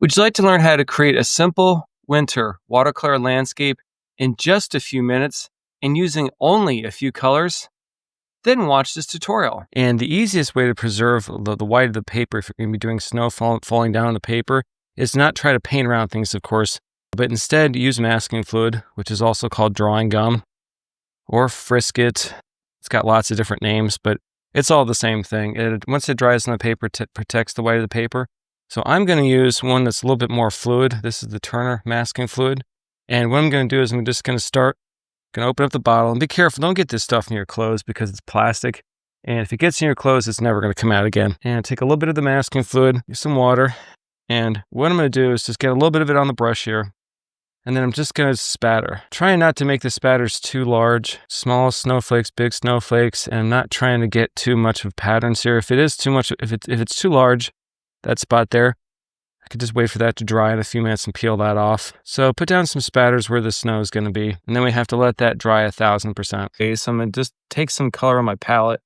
Would you like to learn how to create a simple winter watercolor landscape in just a few minutes and using only a few colors? Then watch this tutorial. And the easiest way to preserve the white of the paper, if you're going to be doing snow falling down on the paper, is not try to paint around things, of course, but instead use masking fluid, which is also called drawing gum or Frisket. It's got lots of different names, but it's all the same thing. Once it dries on the paper, it protects the white of the paper. So I'm going to use one that's a little bit more fluid. This is the Turner masking fluid. And what I'm going to do is I'm just going to open up the bottle, and be careful. Don't get this stuff in your clothes because it's plastic. And if it gets in your clothes, it's never going to come out again. And take a little bit of the masking fluid, use some water. And what I'm going to do is just get a little bit of it on the brush here. And then I'm just going to spatter. Trying not to make the spatters too large. Small snowflakes, big snowflakes. And I'm not trying to get too much of patterns here. If it is too much, if it's too large, that spot there, I could just wait for that to dry in a few minutes and peel that off. So put down some spatters where the snow is going to be, and then we have to let that dry 1,000%. Okay, so I'm going to just take some color on my palette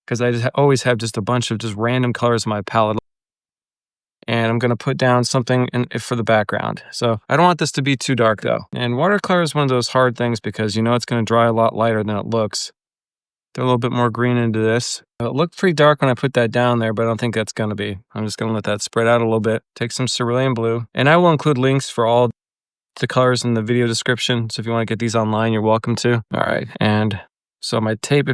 because I always have just a bunch of just random colors on my palette. And I'm going to put down something for the background. So I don't want this to be too dark though. And watercolor is one of those hard things because you know it's going to dry a lot lighter than it looks. Throw a little bit more green into this. It looked pretty dark when I put that down there, but I don't think that's going to be. I'm just going to let that spread out a little bit. Take some cerulean blue. And I will include links for all the colors in the video description. So if you want to get these online, you're welcome to. All right. And so my tape,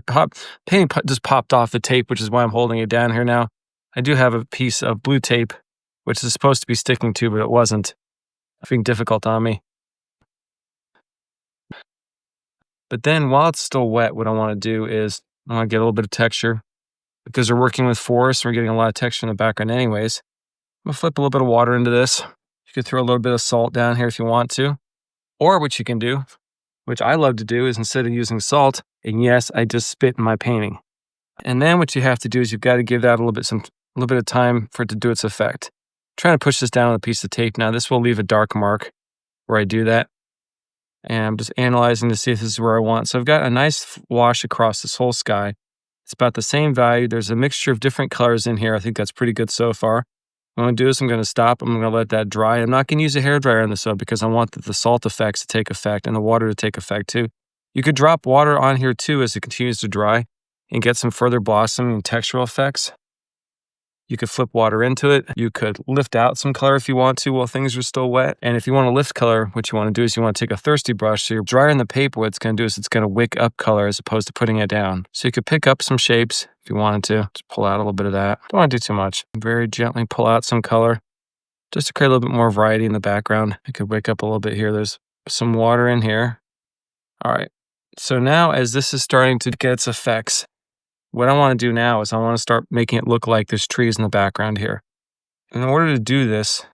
paint just popped off the tape, which is why I'm holding it down here now. I do have a piece of blue tape, which is supposed to be sticking to, but it wasn't. It's being difficult on me. But then while it's still wet, what I want to do is I want to get a little bit of texture because we're working with forests. We're getting a lot of texture in the background anyways. I'm going to flip a little bit of water into this. You could throw a little bit of salt down here if you want to. Or what you can do, which I love to do, is instead of using salt, and yes, I just spit in my painting. And then what you have to do is you've got to give that a little bit of time for it to do its effect. I'm trying to push this down with a piece of tape. Now this will leave a dark mark where I do that. And I'm just analyzing to see if this is where I want. So I've got a nice wash across this whole sky. It's about the same value. There's a mixture of different colors in here. I think that's pretty good so far. What I'm going to do is I'm going to stop. I'm going to let that dry. I'm not going to use a hairdryer on this though because I want the salt effects to take effect and the water to take effect too. You could drop water on here too as it continues to dry and get some further blossoming and textural effects. You could flip water into it. You could lift out some color if you want to while things are still wet. And if you want to lift color, what you want to do is you want to take a thirsty brush. So you're drying the paper. What it's going to do is it's going to wick up color as opposed to putting it down. So you could pick up some shapes if you wanted to. Just pull out a little bit of that. Don't want to do too much. Very gently pull out some color just to create a little bit more variety in the background. I could wick up a little bit here. There's some water in here. All right. So now as this is starting to get its effects, what I want to do now is I want to start making it look like there's trees in the background here. In order to do this,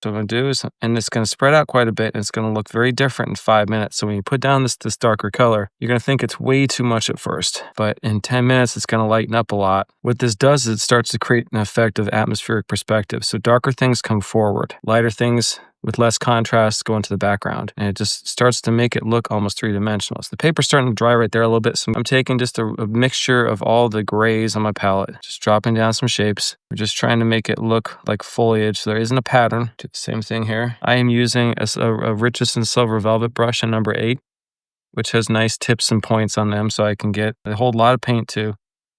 what I'm going to do is, and it's going to spread out quite a bit, and it's going to look very different in 5 minutes. So when you put down this darker color, you're going to think it's way too much at first. But in 10 minutes, it's going to lighten up a lot. What this does is it starts to create an effect of atmospheric perspective. So darker things come forward. Lighter things with less contrast go into the background. And it just starts to make it look almost three-dimensional. So the paper's starting to dry right there a little bit. So I'm taking just a mixture of all the grays on my palette, just dropping down some shapes. We're just trying to make it look like foliage. So there isn't a pattern. Do the same thing here. I am using a Richeson Silver Velvet brush in number 8, which has nice tips and points on them. So I can get a whole lot of paint too.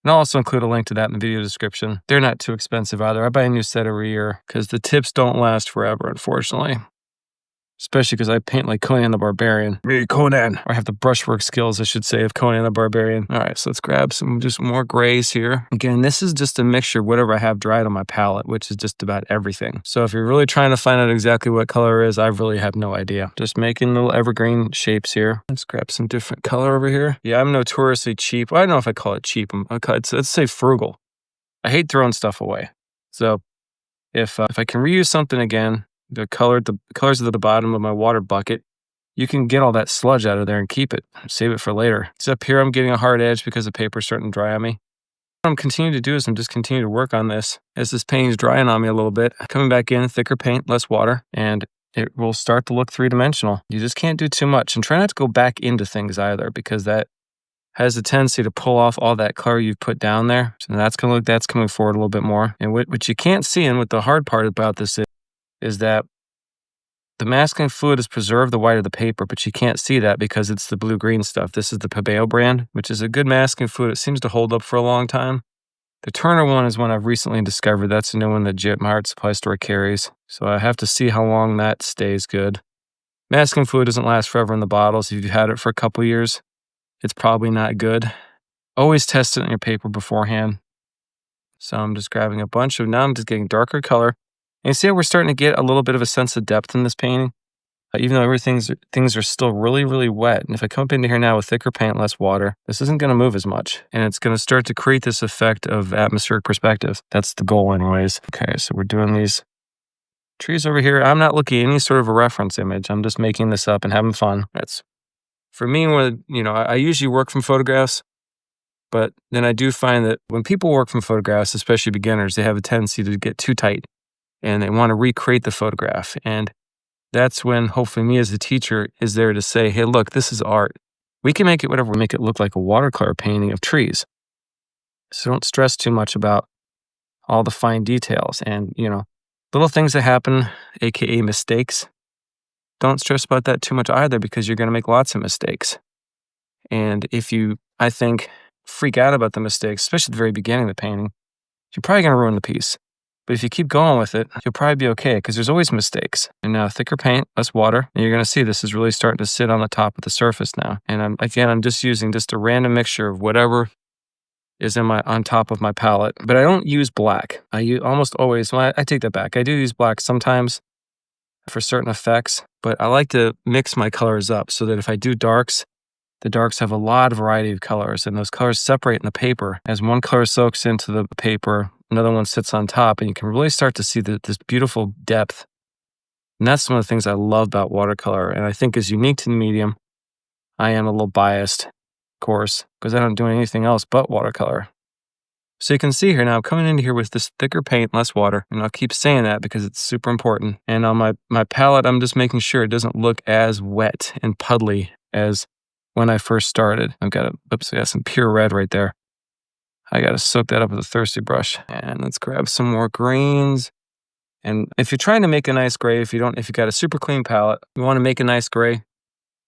And I'll also include a link to that in the video description. They're not too expensive either. I buy a new set every year because the tips don't last forever, unfortunately. Especially because I paint like Conan the Barbarian. Me, Conan. Or I have the brushwork skills, I should say, of Conan the Barbarian. All right, so let's grab some just more grays here. Again, this is just a mixture of whatever I have dried on my palette, which is just about everything. So if you're really trying to find out exactly what color it is, I really have no idea. Just making little evergreen shapes here. Let's grab some different color over here. Yeah, I'm notoriously cheap. Well, I don't know if I call it cheap. Let's say frugal. I hate throwing stuff away. So if I can reuse something again, the colors at the bottom of my water bucket, you can get all that sludge out of there and keep it. Save it for later. So up here, I'm getting a hard edge because the paper's starting to dry on me. What I'm continuing to do is I'm just continuing to work on this. As this painting's drying on me a little bit, coming back in, thicker paint, less water, and it will start to look three-dimensional. You just can't do too much. And try not to go back into things either because that has a tendency to pull off all that color you've put down there. So that's coming forward a little bit more. And what you can't see, and what the hard part about this is, is that the masking fluid has preserved the white of the paper, but you can't see that because it's the blue-green stuff. This is the Pebeo brand, which is a good masking fluid. It seems to hold up for a long time. The Turner one is one I've recently discovered. That's a new one that my art supply store carries. So I have to see how long that stays good. Masking fluid doesn't last forever in the bottles. If you've had it for a couple years, it's probably not good. Always test it on your paper beforehand. So I'm just grabbing a bunch of, now I'm just getting darker color. And you see how we're starting to get a little bit of a sense of depth in this painting? Even though things are still really, really wet. And if I come up into here now with thicker paint, less water, this isn't going to move as much. And it's going to start to create this effect of atmospheric perspective. That's the goal anyways. Okay, so we're doing these trees over here. I'm not looking at any sort of a reference image. I'm just making this up and having fun. That's, for me, I usually work from photographs. But then I do find that when people work from photographs, especially beginners, they have a tendency to get too tight. And they want to recreate the photograph. And that's when hopefully me as a teacher is there to say, hey, look, this is art. We can make it whatever we make it look like a watercolor painting of trees. So don't stress too much about all the fine details and, little things that happen, AKA mistakes. Don't stress about that too much either because you're going to make lots of mistakes. And if you, I think, freak out about the mistakes, especially at the very beginning of the painting, you're probably going to ruin the piece. But if you keep going with it, you'll probably be okay because there's always mistakes. And now thicker paint, less water, and you're going to see this is really starting to sit on the top of the surface now. And I'm just using just a random mixture of whatever is on top of my palette. But I don't use black. I use almost always, I take that back. I do use black sometimes for certain effects, but I like to mix my colors up so that if I do darks, the darks have a lot of variety of colors, and those colors separate in the paper. As one color soaks into the paper, another one sits on top, and you can really start to see this beautiful depth. And that's one of the things I love about watercolor, and I think is unique to the medium. I am a little biased, of course, because I don't do anything else but watercolor. So you can see here now, I'm coming into here with this thicker paint, less water, and I'll keep saying that because it's super important. And on my palette, I'm just making sure it doesn't look as wet and puddly as when I first started. I got some pure red right there. I got to soak that up with a thirsty brush. And let's grab some more greens. And if you're trying to make a nice gray, if you got a super clean palette, you want to make a nice gray,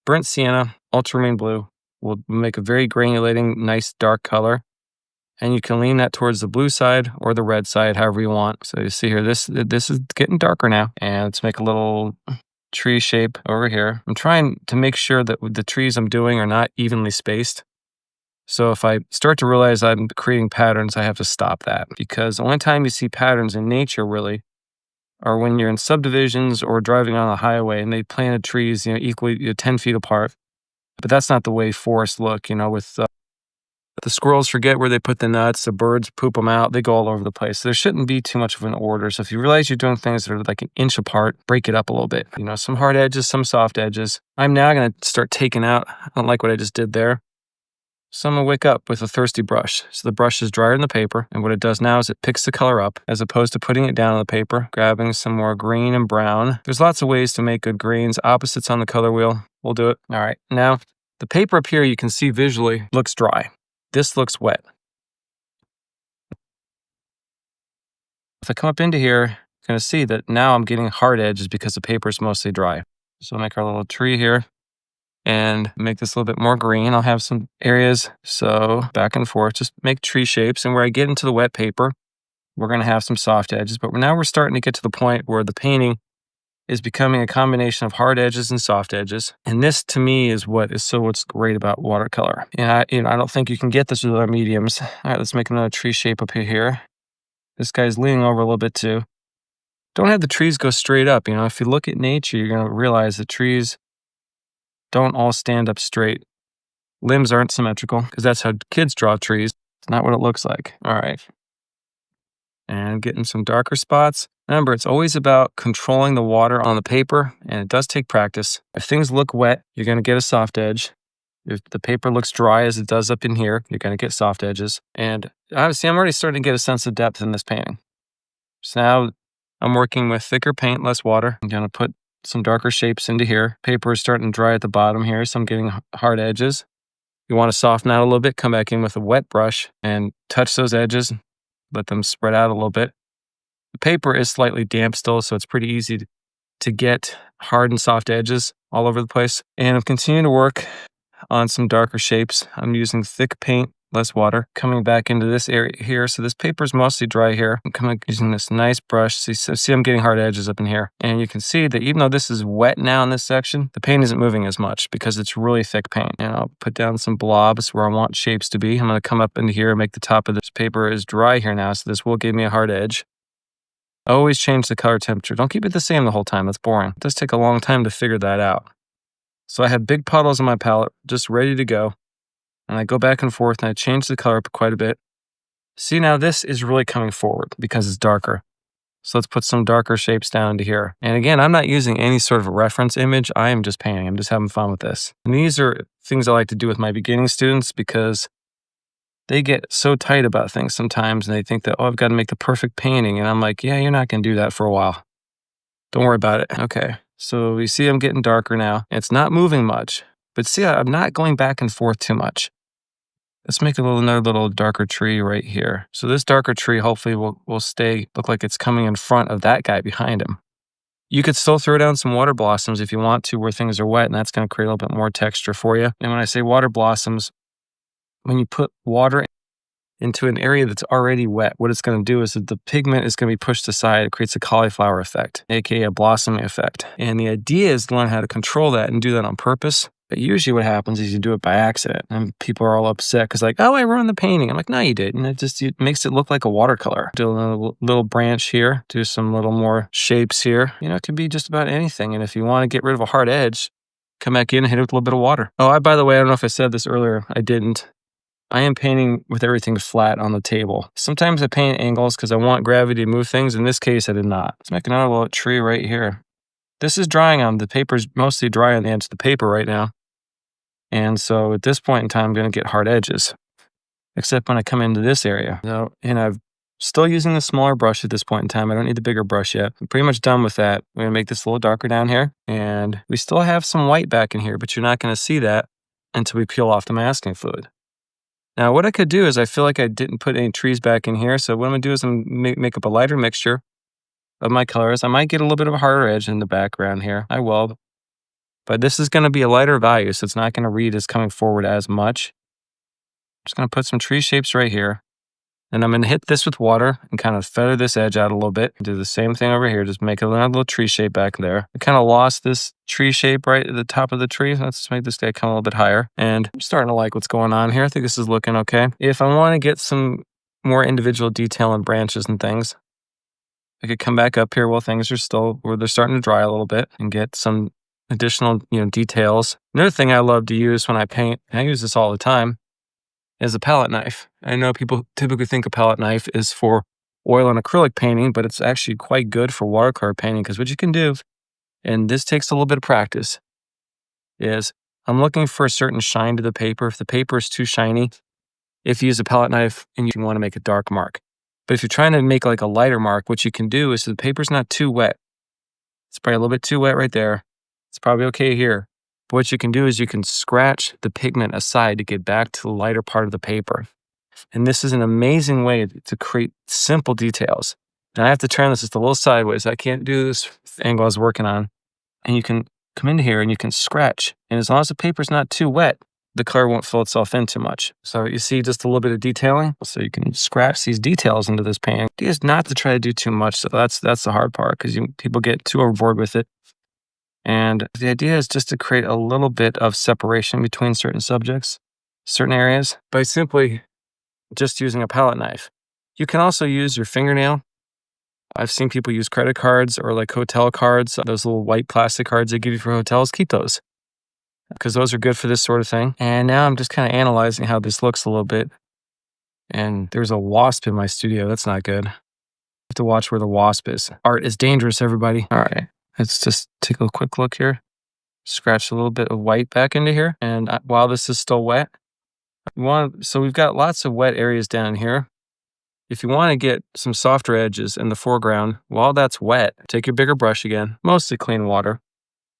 burnt sienna, ultramarine blue will make a very granulating, nice dark color. And you can lean that towards the blue side or the red side, however you want. So you see here, this is getting darker now. And let's make a little tree shape over here. I'm trying to make sure that the trees I'm doing are not evenly spaced. So if I start to realize I'm creating patterns, I have to stop that, because the only time you see patterns in nature really are when you're in subdivisions or driving on a highway and they planted trees, equally 10 feet apart. But that's not the way forests look, with the squirrels forget where they put the nuts, the birds poop them out, they go all over the place. There shouldn't be too much of an order. So if you realize you're doing things that are like an inch apart, break it up a little bit. Some hard edges, some soft edges. I'm now going to start taking out, I don't like what I just did there. So I'm going to wake up with a thirsty brush. So the brush is drier than the paper, and what it does now is it picks the color up as opposed to putting it down on the paper, grabbing some more green and brown. There's lots of ways to make good greens. Opposites on the color wheel. We'll do it. All right. Now, the paper up here you can see visually looks dry. This looks wet. If I come up into here, you're going to see that now I'm getting hard edges because the paper is mostly dry. So I'll make our little tree here and make this a little bit more green. I'll have some areas, so back and forth, just make tree shapes. And where I get into the wet paper, we're going to have some soft edges. But now we're starting to get to the point where the painting is becoming a combination of hard edges and soft edges. And this, to me, is what's great about watercolor. And I don't think you can get this with other mediums. All right, let's make another tree shape up here. This guy's leaning over a little bit too. Don't have the trees go straight up. If you look at nature, you're going to realize the trees don't all stand up straight. Limbs aren't symmetrical because that's how kids draw trees. It's not what it looks like. All right. And getting some darker spots. Remember, it's always about controlling the water on the paper, and it does take practice. If things look wet, you're going to get a soft edge. If the paper looks dry as it does up in here, you're going to get soft edges. And obviously, I'm already starting to get a sense of depth in this painting. So now I'm working with thicker paint, less water. I'm going to put some darker shapes into here. Paper is starting to dry at the bottom here, so I'm getting hard edges. You want to soften out a little bit, come back in with a wet brush and touch those edges, let them spread out a little bit. The paper is slightly damp still, so it's pretty easy to get hard and soft edges all over the place. And I'm continuing to work on some darker shapes. I'm using thick paint, less water, coming back into this area here. So this paper is mostly dry here. I'm coming using this nice brush. See, I'm getting hard edges up in here. And you can see that even though this is wet now in this section, the paint isn't moving as much because it's really thick paint. And I'll put down some blobs where I want shapes to be. I'm going to come up into here and make the top of this paper is dry here now. So this will give me a hard edge. Always change the color temperature. Don't keep it the same the whole time. That's boring. It does take a long time to figure that out. So I have big puddles on my palette just ready to go. And I go back and forth and I change the color up quite a bit. See, now this is really coming forward because it's darker. So let's put some darker shapes down into here. And again, I'm not using any sort of a reference image. I am just painting. I'm just having fun with this. And these are things I like to do with my beginning students because they get so tight about things sometimes and they think that, oh, I've got to make the perfect painting. And I'm like, yeah, you're not going to do that for a while. Don't worry about it. Okay. So you see I'm getting darker now. It's not moving much, but see, I'm not going back and forth too much. Let's make another little darker tree right here. So this darker tree hopefully will look like it's coming in front of that guy behind him. You could still throw down some water blossoms if you want to where things are wet, and that's going to create a little bit more texture for you. And when I say water blossoms, when you put water into an area that's already wet, what it's going to do is that the pigment is going to be pushed aside. It creates a cauliflower effect, aka a blossoming effect. And the idea is to learn how to control that and do that on purpose. But usually what happens is you do it by accident and people are all upset because like, oh, I ruined the painting. I'm like, no, you didn't. It makes it look like a watercolor. Do a little branch here, do some little more shapes here. You know, it could be just about anything. And if you want to get rid of a hard edge, come back in and hit it with a little bit of water. Oh, by the way, I don't know if I said this earlier. I didn't. I am painting with everything flat on the table. Sometimes I paint angles because I want gravity to move things. In this case, I did not. Let's make another little tree right here. This is drying on, the paper's mostly dry on the edge of the paper right now. And so at this point in time, I'm going to get hard edges, except when I come into this area. So, and I'm still using the smaller brush at this point in time. I don't need the bigger brush yet. I'm pretty much done with that. I'm going to make this a little darker down here. And we still have some white back in here, but you're not going to see that until we peel off the masking fluid. Now, what I could do is I feel like I didn't put any trees back in here. So what I'm going to do is I'm going to make up a lighter mixture of my colors. I might get a little bit of a harder edge in the background here. I will. But this is going to be a lighter value, so it's not going to read as coming forward as much. I'm just going to put some tree shapes right here. And I'm going to hit this with water and kind of feather this edge out a little bit. Do the same thing over here. Just make another little tree shape back there. I kind of lost this tree shape right at the top of the tree. Let's make this guy come a little bit higher. And I'm starting to like what's going on here. I think this is looking okay. If I want to get some more individual detail and branches and things, I could come back up here while things are still, where they're starting to dry a little bit and get some additional, details. Another thing I love to use when I paint, and I use this all the time, is a palette knife. I know people typically think a palette knife is for oil and acrylic painting, but it's actually quite good for watercolor painting because what you can do, and this takes a little bit of practice, is I'm looking for a certain shine to the paper. If the paper is too shiny, if you use a palette knife and you want to make a dark mark. But if you're trying to make like a lighter mark, what you can do is so the paper's not too wet. It's probably a little bit too wet right there. It's probably okay here. But what you can do is you can scratch the pigment aside to get back to the lighter part of the paper. And this is an amazing way to create simple details. And I have to turn this just a little sideways. I can't do this angle I was working on. And you can come into here and you can scratch. And as long as the paper's not too wet, the color won't fill itself in too much. So you see just a little bit of detailing. So you can scratch these details into this painting. The idea is not to try to do too much. So that's the hard part because people get too overboard with it. And the idea is just to create a little bit of separation between certain subjects, certain areas, by simply just using a palette knife. You can also use your fingernail. I've seen people use credit cards or like hotel cards, those little white plastic cards they give you for hotels. Keep those because those are good for this sort of thing. And now I'm just kind of analyzing how this looks a little bit. And there's a wasp in my studio. That's not good. I have to watch where the wasp is. Art is dangerous, everybody. All right. Let's just take a quick look here. Scratch a little bit of white back into here. And while this is still wet, so we've got lots of wet areas down here. If you want to get some softer edges in the foreground, while that's wet, take your bigger brush again, mostly clean water.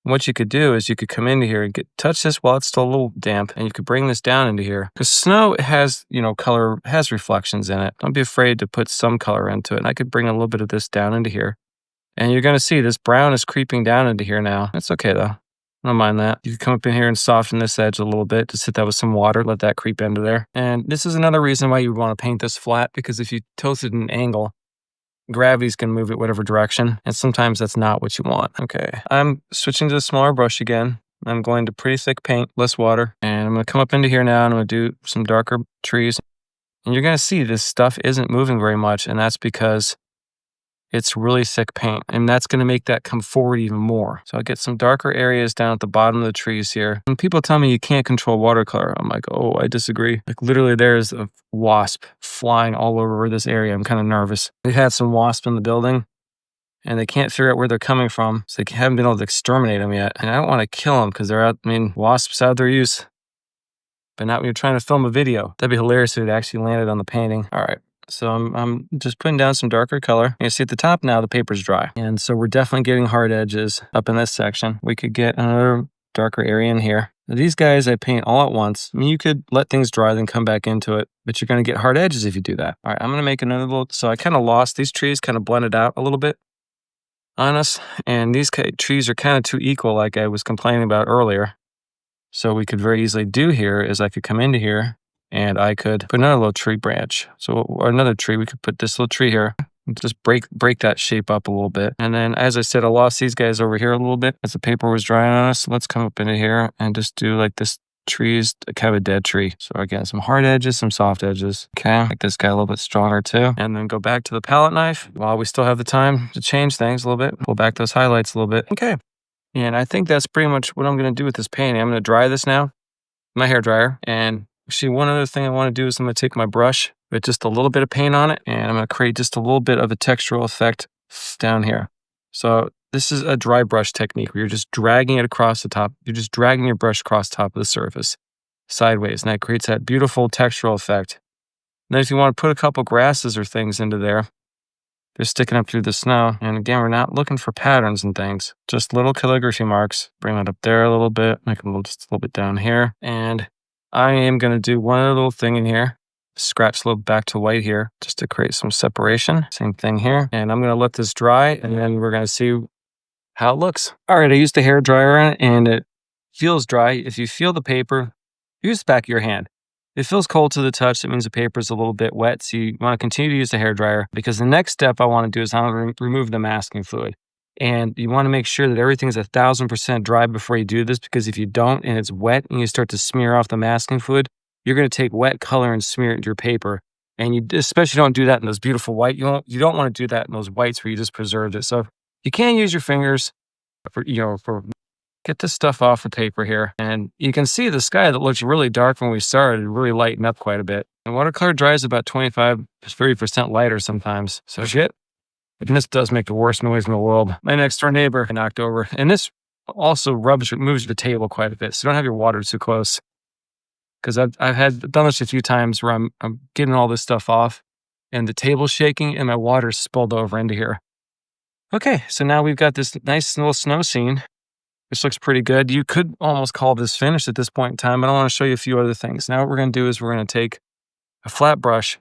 what you could do is you could come into here and touch this while it's still a little damp, and you could bring this down into here. Because snow has, color, has reflections in it. Don't be afraid to put some color into it. And I could bring a little bit of this down into here. And you're going to see this brown is creeping down into here now. That's okay though. I don't mind that. You can come up in here and soften this edge a little bit. Just hit that with some water, let that creep into there. And this is another reason why you would want to paint this flat, because if you tilt it at an angle, gravity's going to move it whatever direction. And sometimes that's not what you want. Okay, I'm switching to a smaller brush again. I'm going to pretty thick paint, less water. And I'm going to come up into here now and I'm going to do some darker trees. And you're going to see this stuff isn't moving very much. And that's because it's really thick paint, and that's going to make that come forward even more. So I'll get some darker areas down at the bottom of the trees here. And people tell me you can't control watercolor. I'm like, oh, I disagree. Like literally there's a wasp flying all over this area. I'm kind of nervous. We've had some wasps in the building and they can't figure out where they're coming from. So they haven't been able to exterminate them yet. And I don't want to kill them because they're out, wasps have their use. But not when you're trying to film a video. That'd be hilarious if it actually landed on the painting. All right. So I'm just putting down some darker color. You see at the top now, the paper's dry. And so we're definitely getting hard edges up in this section. We could get another darker area in here. Now, these guys I paint all at once. You could let things dry, then come back into it, but you're gonna get hard edges if you do that. All right, I'm gonna make another little, so I kind of lost, these trees kind of blended out a little bit on us. And these trees are kind of too equal like I was complaining about earlier. So we could very easily do here is I could come into here and I could put another little tree branch. Or another tree, we could put this little tree here. Just break that shape up a little bit. And then, as I said, I lost these guys over here a little bit as the paper was drying on us. So let's come up into here and just do like this tree's kind of a dead tree. So again, some hard edges, some soft edges. Okay, make this guy a little bit stronger too. And then go back to the palette knife while we still have the time to change things a little bit. Pull back those highlights a little bit. Okay. And I think that's pretty much what I'm going to do with this painting. I'm going to dry this now, my hair dryer. And actually, one other thing I want to do is I'm going to take my brush with just a little bit of paint on it, and I'm going to create just a little bit of a textural effect down here. So this is a dry brush technique where you're just dragging it across the top. You're just dragging your brush across the top of the surface sideways, and that creates that beautiful textural effect. And then if you want to put a couple grasses or things into there, they're sticking up through the snow. And again, we're not looking for patterns and things, just little calligraphy marks. Bring that up there a little bit, make it just a little bit down here. And I am going to do one other little thing in here. Scratch a little back to white here just to create some separation. Same thing here. And I'm going to let this dry and then we're going to see how it looks. All right, I used a hair dryer on it and it feels dry. If you feel the paper, use the back of your hand. If it feels cold to the touch, that means the paper is a little bit wet. So you want to continue to use the hair dryer, because the next step I want to do is I'm going to remove the masking fluid. And you want to make sure that everything's 1,000% dry before you do this, because if you don't and it's wet and you start to smear off the masking fluid, you're going to take wet color and smear it into your paper. And you especially don't do that in those beautiful white. You don't want to do that in those whites where you just preserved it. So you can use your fingers for get this stuff off the paper here. And you can see the sky that looked really dark when we started really lighten up quite a bit. And watercolor dries about 25-30% lighter sometimes. So shit. And this does make the worst noise in the world. My next door neighbor knocked over. And this also moves the table quite a bit. So don't have your water too close. Because I've done this a few times where I'm getting all this stuff off and the table's shaking and my water spilled over into here. Okay, so now we've got this nice little snow scene. This looks pretty good. You could almost call this finished at this point in time, but I want to show you a few other things. Now what we're going to do is we're going to take a flat brush,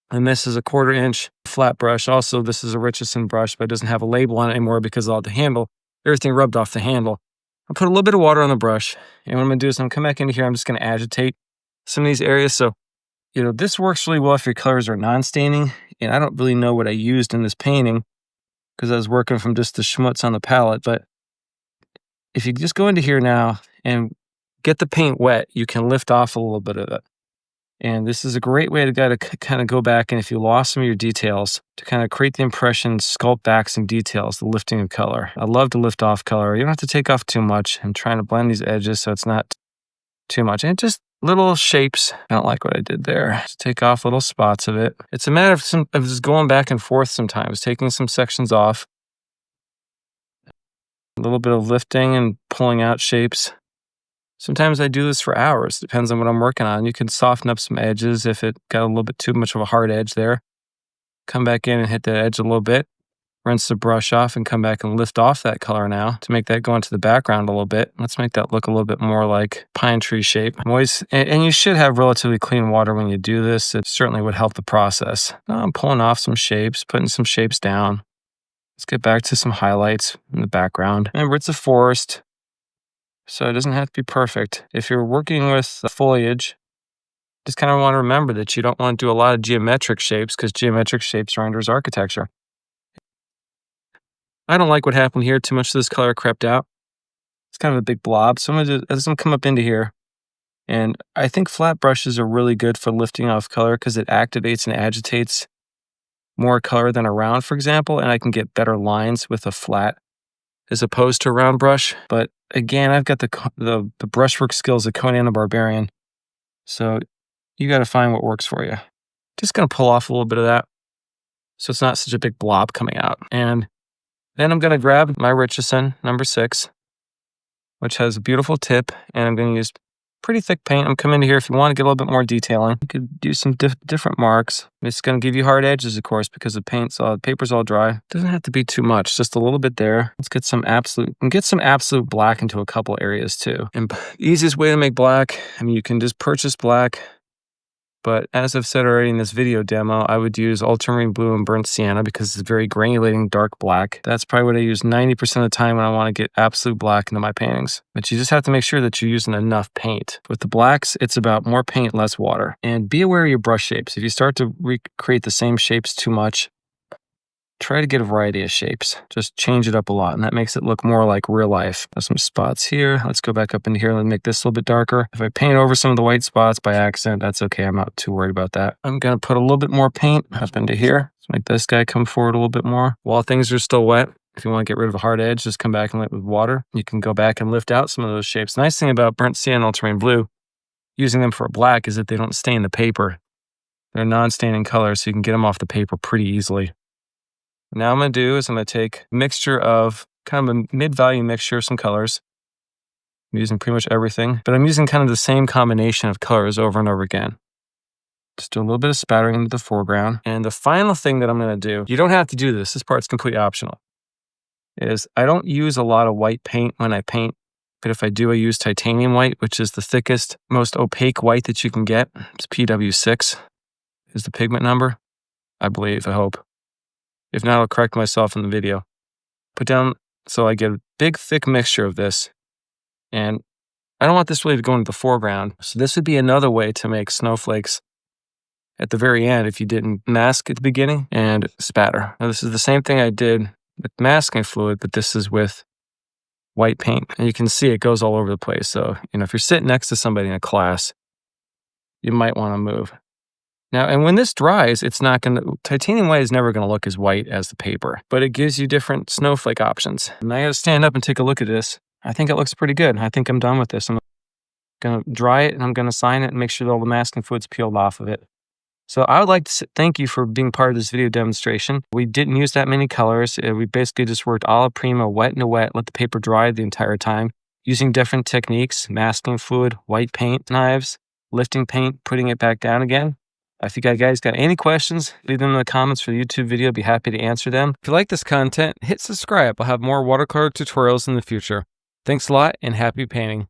and this is a 1/4 inch flat brush. Also, this is a Richeson brush, but it doesn't have a label on it anymore because of the handle. Everything rubbed off the handle. I'll put a little bit of water on the brush, and what I'm going to do is I'm going to come back into here. I'm just going to agitate some of these areas. So, this works really well if your colors are non-staining, and I don't really know what I used in this painting because I was working from just the schmutz on the palette, but if you just go into here now and get the paint wet, you can lift off a little bit of it. And this is a great way to kind of go back, and if you lost some of your details, to kind of create the impression, sculpt back some details, the lifting of color. I love to lift off color. You don't have to take off too much. I'm trying to blend these edges so it's not too much. And just little shapes. I don't like what I did there. Just take off little spots of it. It's a matter of just going back and forth sometimes, taking some sections off. A little bit of lifting and pulling out shapes. Sometimes I do this for hours. Depends on what I'm working on. You can soften up some edges if it got a little bit too much of a hard edge there. Come back in and hit that edge a little bit. rinse the brush off and come back and lift off that color now to make that go into the background a little bit. Let's make that look a little bit more like pine tree shape. And you should have relatively clean water when you do this. It certainly would help the process. Now I'm pulling off some shapes, putting some shapes down. Let's get back to some highlights in the background. Remember, it's a forest, so it doesn't have to be perfect. If you're working with foliage, just kind of want to remember that you don't want to do a lot of geometric shapes because geometric shapes are under as architecture. I don't like what happened here. Too much of this color crept out. It's kind of a big blob. So I'm going to come up into here. And I think flat brushes are really good for lifting off color because it activates and agitates more color than a round, for example. And I can get better lines with a flat as opposed to a round brush. But again, I've got the brushwork skills of Conan the Barbarian. So you got to find what works for you. Just going to pull off a little bit of that so it's not such a big blob coming out. And then I'm going to grab my Richeson number 6, which has a beautiful tip, and I'm going to use pretty thick paint. I'm coming in here if you want to get a little bit more detailing. You could do some different marks. It's going to give you hard edges, of course, because the paper's all dry. Doesn't have to be too much, just a little bit there. Let's get some absolute black into a couple areas too. And the easiest way to make black, I mean, you can just purchase black. But as I've said already in this video demo, I would use ultramarine blue and burnt sienna because it's very granulating dark black. That's probably what I use 90% of the time when I want to get absolute black into my paintings. But you just have to make sure that you're using enough paint. With the blacks, it's about more paint, less water. And be aware of your brush shapes. If you start to recreate the same shapes too much, try to get a variety of shapes. Just change it up a lot, and that makes it look more like real life. There's some spots here. Let's go back up into here and make this a little bit darker. If I paint over some of the white spots by accident, that's okay. I'm not too worried about that. I'm gonna put a little bit more paint up into here. Let's make this guy come forward a little bit more. While things are still wet, if you want to get rid of a hard edge, just come back and let it with water. You can go back and lift out some of those shapes. The nice thing about burnt sienna and ultramarine blue, using them for a black, is that they don't stain the paper. They're non-staining colors, so you can get them off the paper pretty easily. Now I'm going to do is I'm going to take a mixture of kind of a mid-value mixture of some colors. I'm using pretty much everything, but I'm using kind of the same combination of colors over and over again. Just do a little bit of spattering into the foreground. And the final thing that I'm going to do, you don't have to do this part's completely optional, is I don't use a lot of white paint when I paint, but if I do, I use titanium white, which is the thickest, most opaque white that you can get. It's PW6 is the pigment number, I believe, I hope. If not, I'll correct myself in the video. Put down, so I get a big, thick mixture of this. And I don't want this really to go into the foreground. So this would be another way to make snowflakes at the very end if you didn't mask at the beginning and spatter. Now this is the same thing I did with masking fluid, but this is with white paint. And you can see it goes all over the place. So, if you're sitting next to somebody in a class, you might want to move. Now, and when this dries, titanium white is never going to look as white as the paper, but it gives you different snowflake options. And I got to stand up and take a look at this. I think it looks pretty good. I think I'm done with this. I'm going to dry it and I'm going to sign it and make sure that all the masking fluid's peeled off of it. So I would like to thank you for being part of this video demonstration. We didn't use that many colors. We basically just worked alla prima, wet into wet, let the paper dry the entire time, using different techniques, masking fluid, white paint knives, lifting paint, putting it back down again. If you guys got any questions, leave them in the comments for the YouTube video. I'd be happy to answer them. If you like this content, hit subscribe. I'll have more watercolor tutorials in the future. Thanks a lot and happy painting.